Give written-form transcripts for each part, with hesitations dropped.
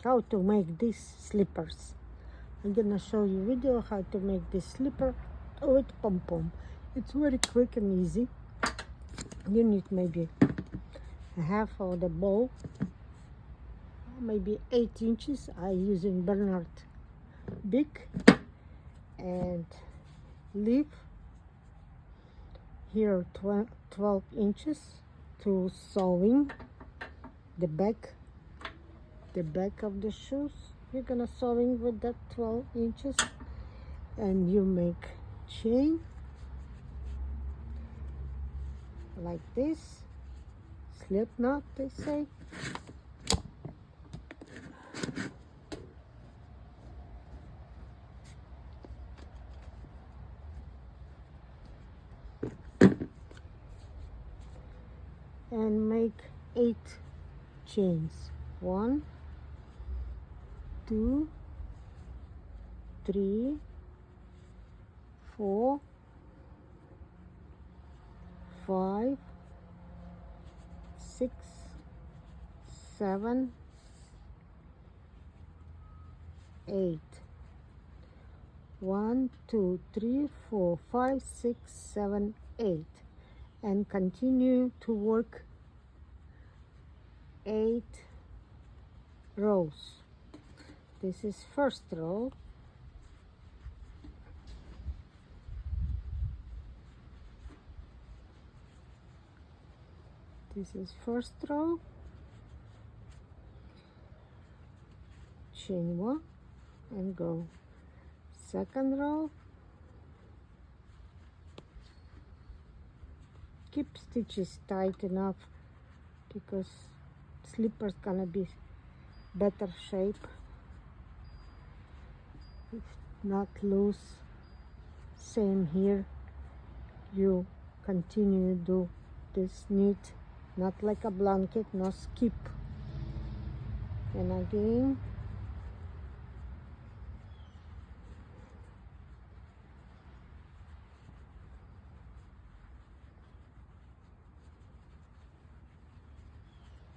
how to make these slippers. I'm gonna show you video how to make this slipper with pom-pom. It's very quick and easy. You need maybe a half of the bow, maybe 8 inches. I'm using Bernard big, and leave here 12 inches to sewing the back of the shoes. You're gonna sewing with that 12 inches, and you make chain like this, slip knot they say. And make 8 chains. 1, 2, 3, 4, 5, 6, 7, 8. 1, 2, 3, 4, 5, 6, 7, 8. And continue to work 8 rows. This is first row. This is first row. Chain 1 and go. Second row. Keep stitches tight enough because slipper's gonna be better shape. If not loose. Same here. You continue do this neat, not like a blanket, no skip. And again.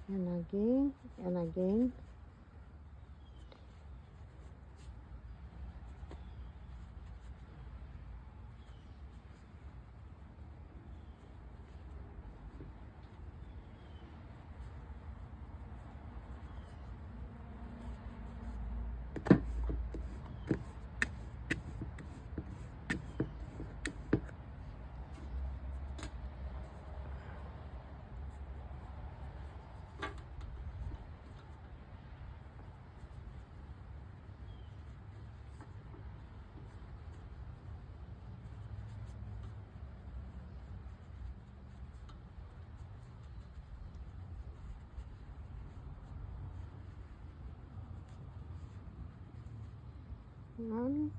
And again, and again. One,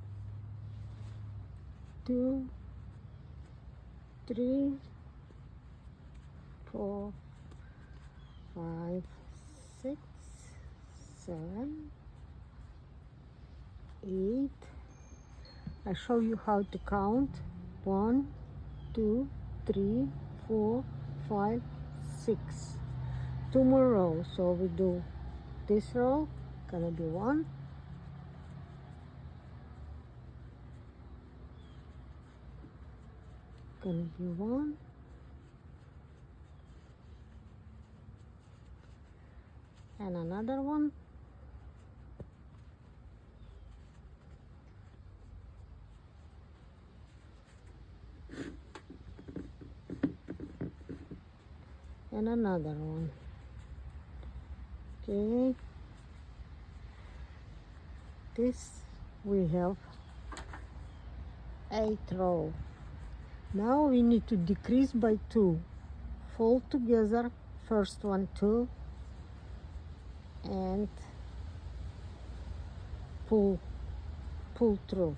2, 3, 4, 5, 6, 7, 8. I show you how to count. 1, 2, 3, 4, 5, 6. 2 more rows. So we do this row, gonna be 1. Gonna be 1. And another one. And another one. Okay. This we have 8 row. Now we need to decrease by 2. Fold together, first one 2, and pull through.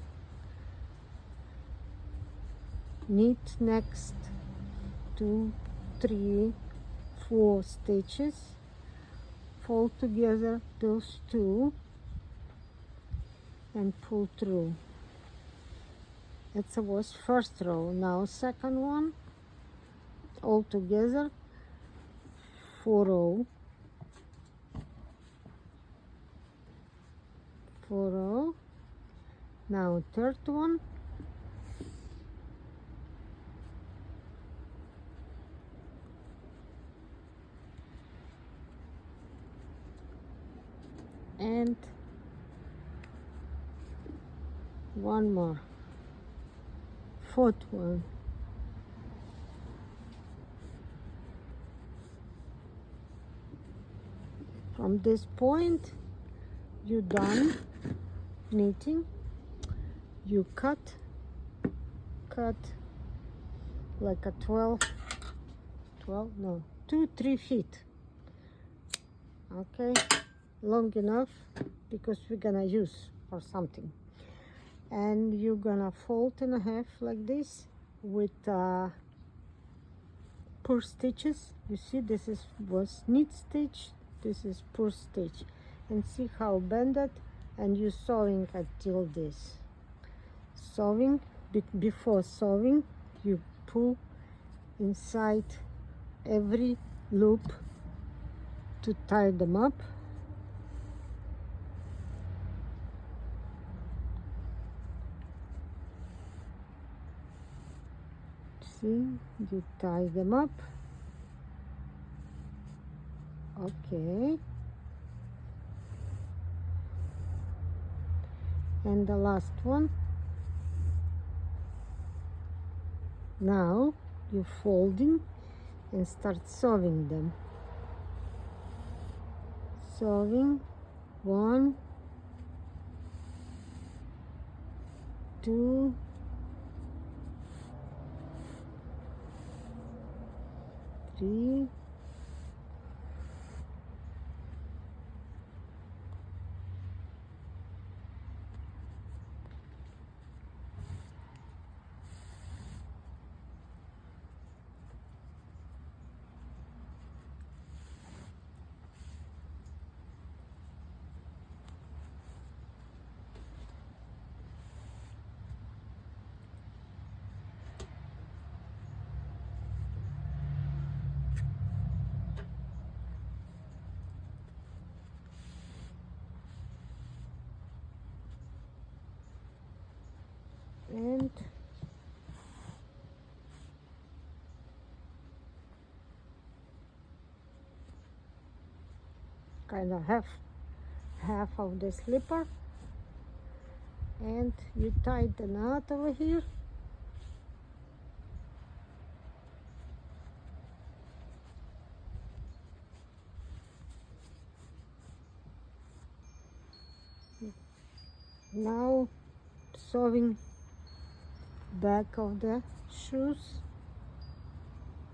Knit next 2, 3, 4 stitches. Fold together those 2 and pull through. It was first row. Now second one, all together 4 row. 4 row. Now third one. And one more, fourth one. From this point, you done knitting. You cut like a 12 no, 2-3 feet. Okay, long enough because we're gonna use for something. And you're gonna fold in a half like this with purl stitches. You see, this was knit stitch, this is purl stitch, and see how bended, and you sewing until this. Sewing, before sewing, you pull inside every loop to tie them up. See, you tie them up. Okay. And the last one. Now you're folding and start sewing them. Sewing 1, 2, 3, and kind of half of the slipper, and you tie the knot over here. Now sewing back of the shoes,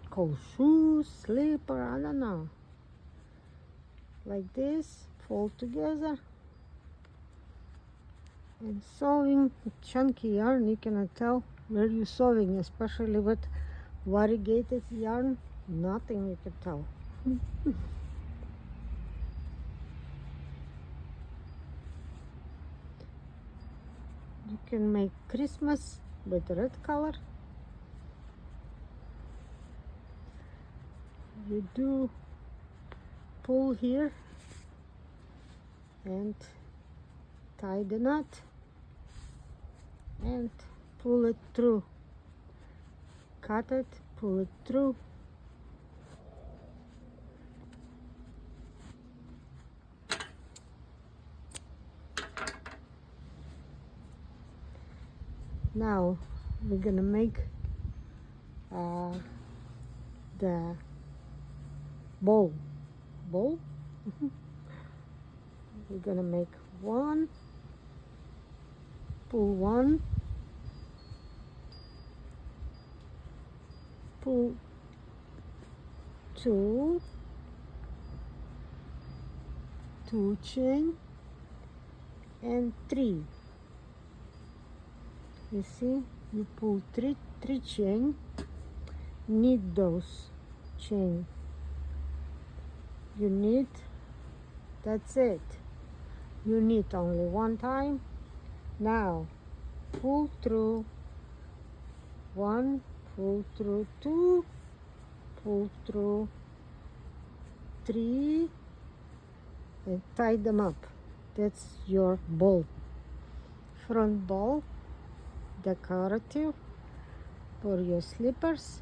called shoes, slipper, I don't know, like this, fold together, and sewing chunky yarn. You cannot tell where you're sewing, especially with variegated yarn, nothing you can tell. You can make Christmas with red color. You do pull here and tie the knot and pull it through. Cut it, pull it through. Now we're gonna make the bow. We're gonna make one, pull one, pull two, two chain, and three. You see, you pull three chain, knit those chain. You knit, that's it. You knit only one time. Now pull through one, pull through two, pull through three, and tie them up. That's your bowl. Front bowl, decorative for your slippers.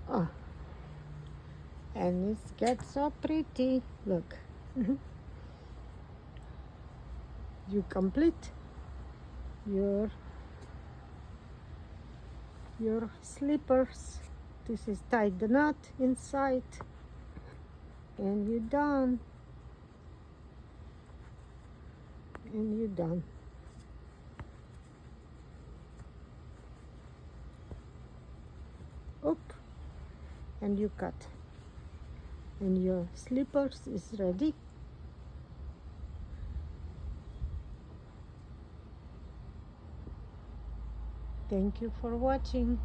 Oh, and it gets so pretty. Look. You complete your slippers. This is tie the knot inside, and you're done. And you're done. Up, and you cut, and your slippers is ready. Thank you for watching.